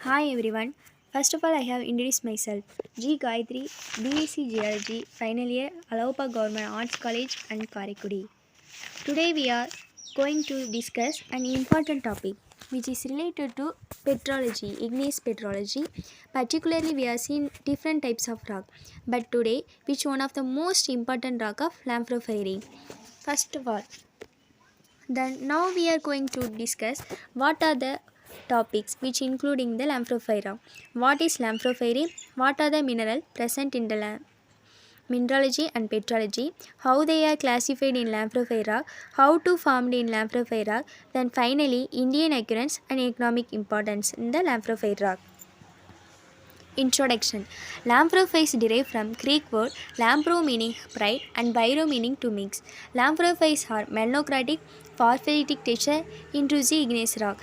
Hi everyone. First of all, I have introduced myself. G. Gayatri, BSc Geology, final year, Alaupa Government Arts College and Karakudi. Today we are going to discuss an important topic which is related to petrology, igneous petrology. Particularly, we are seeing different types of rock. But today, which one of the most important rock of Lamprey? First of all, then now we are going to discuss what are the topics which including the Lamprey. What is Lamprey? What are the mineral present in the mineralogy and petrology? How they are classified in Lamprey rock? How to formed in Lamprey rock? Then finally Indian occurrence and economic importance in the Lamprey rock. Introduction. Lamprey is derived from Greek word lampro meaning bright and pyro meaning to mix. Lamprey are melanocritic, porphyritic texture intrusive igneous rock.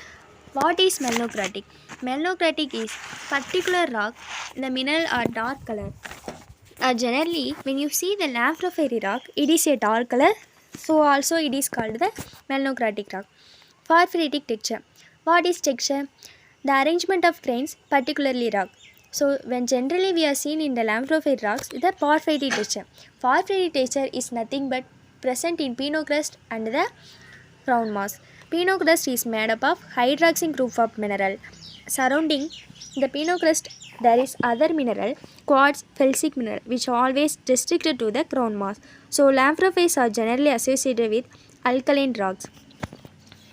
What is melanocritic? Melanocritic is particular rock, the mineral are dark color. Generally, when you see the Lamprey rock, it is a dark color, so also it is called the melanocritic rock. Porphyritic texture. What is texture? The arrangement of grains, particularly rock. So, when generally we are seen in the Lamprey rocks, the porphyritic texture. Porphyritic texture is nothing but present in Pinot crust and the ground mass. Pinot crust is made up of hydroxy group of mineral. Surrounding the Pinot crust, there is other mineral, quartz, felsic mineral, which are always restricted to the ground mass. So, Lampreys are generally associated with alkaline rocks.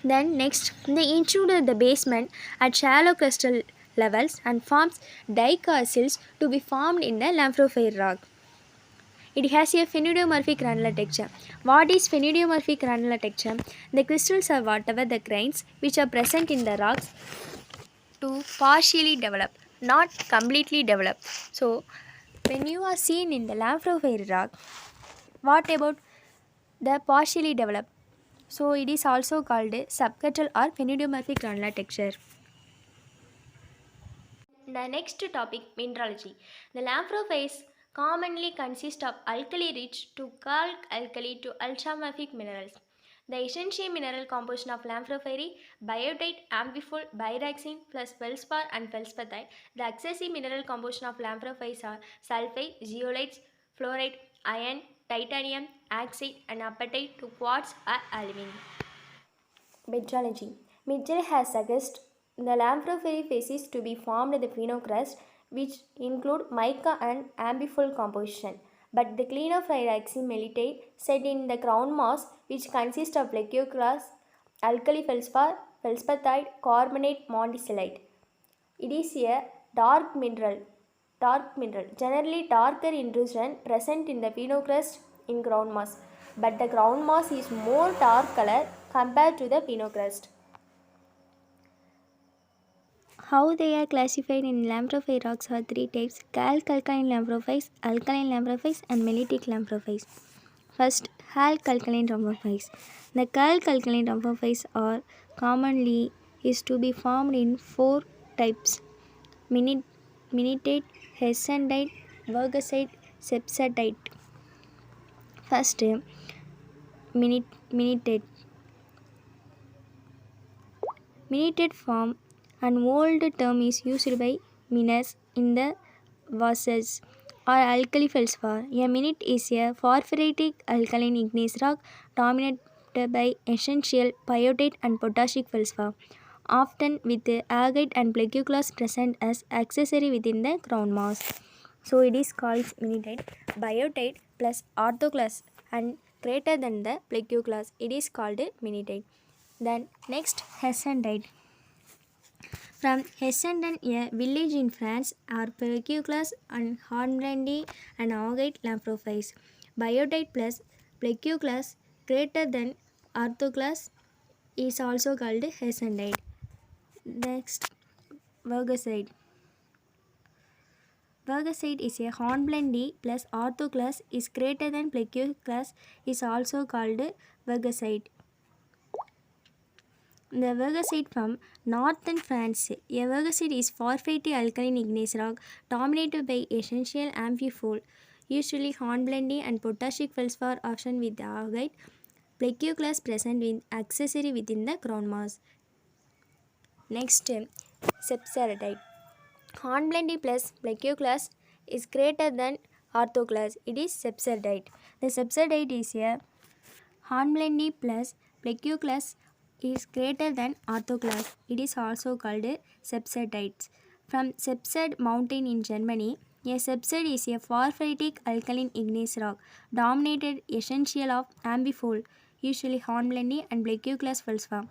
Then next, they intrude the basement at shallow crustal levels and forms dicarcils to be formed in the Lamprey rock. It has a phenidimorphic granular texture. What is phenidimorphic granular texture? The crystals are whatever the grains which are present in the rocks to partially develop, not completely develop. So, when you are seen in the Lamprey rock, what about the partially developed? So, it is also called subcrustal or phenidimorphic granular texture. The next topic, mineralogy. The Lamprey commonly consist of alkali-rich to calc alkali to ultramorphic minerals. The essential mineral composition of Lamprey: biotite, amphibole, pyroxene plus feldspar and felspatite. The accessory mineral composition of Lamprey are sulfide, zeolites, fluorite, iron, titanium, oxide and apatite to quartz or aluminum. Metrology. Mitchell has suggested the Lamprey faces to be formed in the phenocrust, which include mica and amphibole composition. But the clinophyroxene melite set in the crown mass, which consists of plesioclase, alkali feldspar, felspatite, carbonate, monazite. It is a dark mineral, generally darker intrusion present in the phenocrust in ground mass, but the ground mass is more dark color compared to the phenocrust. How they are classified in Lamprey rocks are three types: calc-alkaline Lamprey, alkaline Lamprey and mellitic Lamprey. First, calc-alkaline Lamprey. The calc-alkaline Lamprey are commonly is to be formed in four types: minitate, hessandite, vergasite, sepsatite. First, minitate. Minitate form, an old term is used by miners in the vasas or alkali feldspar. A minute is a porphyritic alkaline igneous rock dominated by essential biotite and potassic feldspar, often with agate and plagioclase present as accessory within the ground mass. So it is called minitite. Biotite plus orthoclase and greater than the plagioclase, it is called minitite. Then next, Hessendite. From Hessenden, a village in France, are Plagioclase and Hornblende and Augite Lamprey. Biotite plus Plagioclase greater than Orthoclase is also called Hessendite. Next, Vergasite. Vergasite is a Hornblende plus Orthoclase is greater than Plagioclase is also called Vergasite. The Vergasite from northern France. A Vergasite is porphyritic alkaline igneous rock dominated by essential amphibole, usually hornblende and potassic feldspar, often with augite. Plagioclase present with accessory within the ground mass. Next, sepsaritite. Hornblende plus plagioclase is greater than orthoclase. It is sepsardite. The sepsardite is a hornblende plus plagioclase is greater than orthoclase. It is also called sepsardites. From Sepsad mountain in Germany, a sepsad is a phosphoric alkaline igneous rock dominated essential of ambifold, usually hornblende and plagioclase feldspar,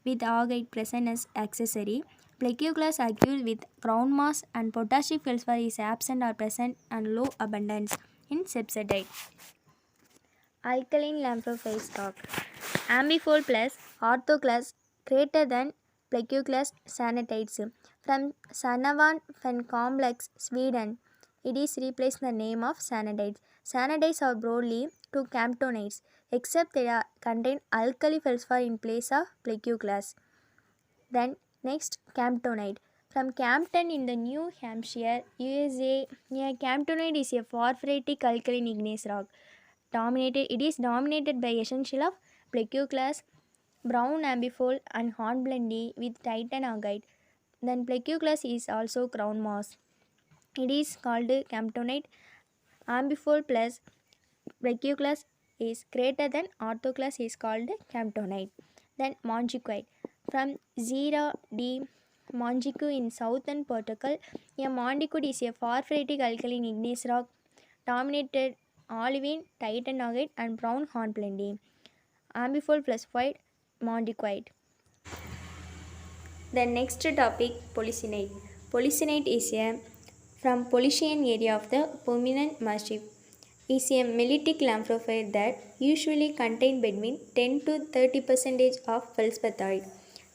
with augite present as accessory. Plagioclase occurs with ground mass and potassic feldspar is absent or present and low abundance in sepsardite. Alkaline lamprophase rock. Ambifold plus orthoclase greater than plagioclase sanatites. From Sanavan fen complex, Sweden, it is replaced the name of sanatites. Sanatites are broadly to camptonites, except they contain alkali feldspar in place of plagioclase. Then next camptonite. From Campton in the New Hampshire, USA, a camptonite is a phosphoric alkaline igneous rock. It is dominated by essential of plagioclase, brown ambifold and hornblende with titan augite. Then plagioclase is also crown moss. It is called camptonite. Ambifold plus plagioclase is greater than orthoclase is called camptonite. Then mongiquite. From Zera D. Mongicu in southern Portugal, a mondicut is a phosphoric alkaline igneous rock dominated olivine, titan augite and brown hornblende. Ambifold plus white mondiquite. The next topic polycynate. Polycynate is a from Polynesian area of the Pomeranian Mastiff. Is a mellitic lamprophile that usually contain between 10 to 30% of feldspathoid,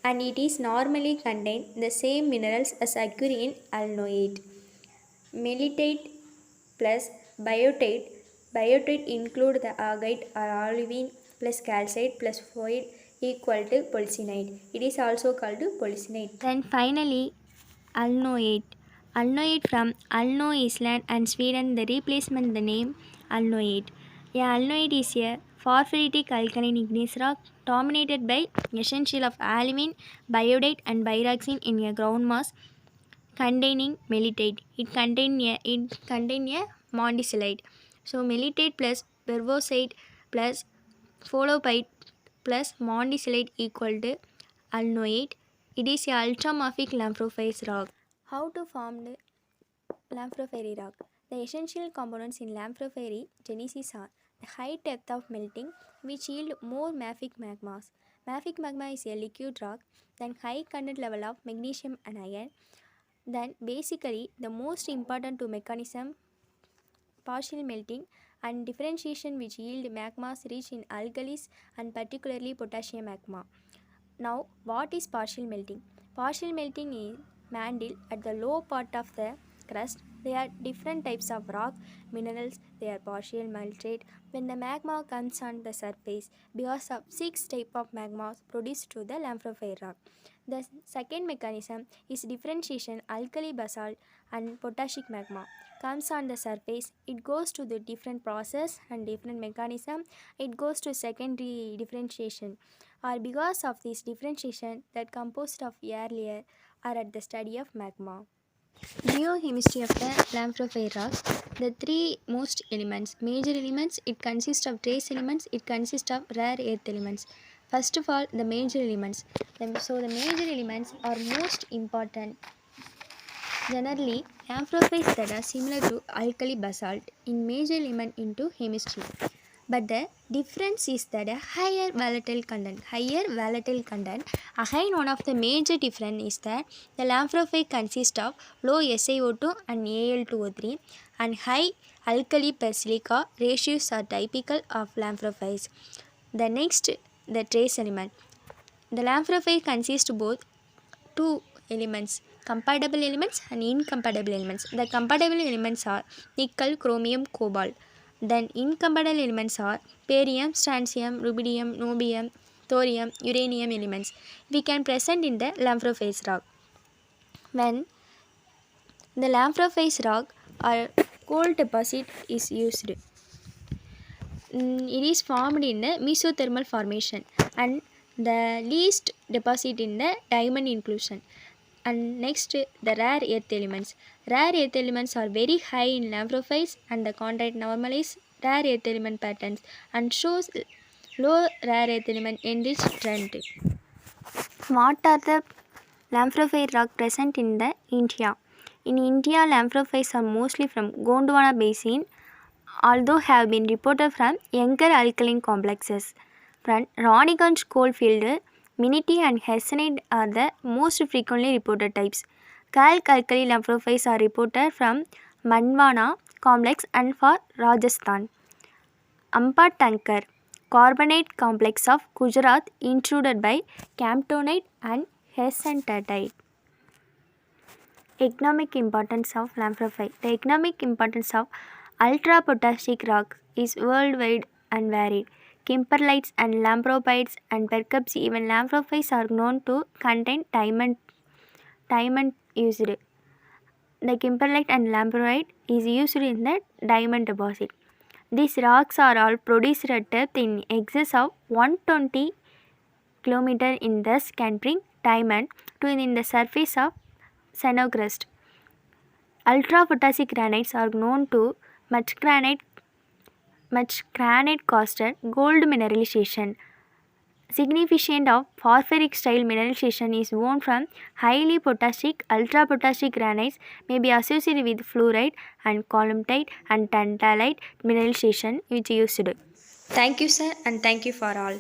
and it is normally contain the same minerals as occur in alnoate. Mellitate plus biotite. Biotite include the augite or olivine plus calcite plus void equal to polycynate. It is also called polycynate. Then finally, alnoate. Alnoate from Alno Island and Sweden, the replacement the name alnoate. A alnoate is a phosphoric alkaline igneous rock dominated by essential of alumine, biodite and pyroxene in a ground mass containing mellitate. It contain a monazite. So mellitate plus pervosite plus pholopite plus monazite equal to alnoate. It is a ultramorphic lamprophase rock. How to form the lamprey rock? The essential components in lamprey genesis are the high depth of melting, which yield more mafic magmas. Mafic magma is a liquid rock, then high content level of magnesium and iron. Then basically the most important two mechanism, partial melting and differentiation, which yield magmas rich in alkalis and particularly potassium magma. Now what is partial melting? Partial melting is mantle at the low part of the crust. They are different types of rock minerals. They are partial melted when the magma comes on the surface because of 6 types of magmas produced to the lamprey rock. The second mechanism is differentiation. Alkali basalt and potassic magma comes on the surface. It goes to the different process and different mechanism. It goes to secondary differentiation, or because of this differentiation that composed of air layer are at the study of magma. Geochemistry of the lamprey rock. The three most elements, major elements, it consists of trace elements, it consists of rare earth elements. First of all, the major elements. So the major elements are most important. Generally, lamprophase that are similar to alkali basalt in major element into chemistry. But the difference is that a higher volatile content. Again, one of the major difference is that the lamprophase consists of low SiO2 and Al2O3 and high alkali per silica ratios are typical of lamprophase. The next, the trace element. The lamprophase consists both two elements, compatible elements and incompatible elements. The compatible elements are nickel, chromium, cobalt. Then incompatible elements are barium, strontium, rubidium, niobium, thorium, uranium elements. We can present in the lamprophase rock. When the lamprophase rock or coal deposit is used, it is formed in the mesothermal formation and the least deposit in the diamond inclusion. And next, the rare earth elements. Rare earth elements are very high in Lamprophytes and the contact normalize rare earth element patterns and shows low rare earth element enriched trend. What are the Lamprophyte rock present in the India? In India, Lamprophytes are mostly from Gondwana Basin, although have been reported from younger alkaline complexes. From Raniganj coalfield, Minity and Hersenite are the most frequently reported types. Kalk alkali Lamprophytes are reported from Mandwana complex and for Rajasthan. Ampa Tankar, carbonate complex of Gujarat intruded by camptonite and hersentite. Economic importance of Lamprophyte. The economic importance of ultrapotashic rocks is worldwide and varied. Kimberlites and Lampropytes and perhaps even Lamprophytes are known to contain diamond used. The kimberlite and lamproite is used in the diamond deposit. These rocks are all produced at depth in excess of 120 km in thus can bring diamond to in the surface of xenocrust. Ultrapotashic granites are known to much granite costed gold mineralization. Significant of porphyric style mineralization is known from highly potassic, ultrapotassic granites may be associated with fluorite and columtite and tantalite mineralization which used. Thank you, sir, and thank you for all.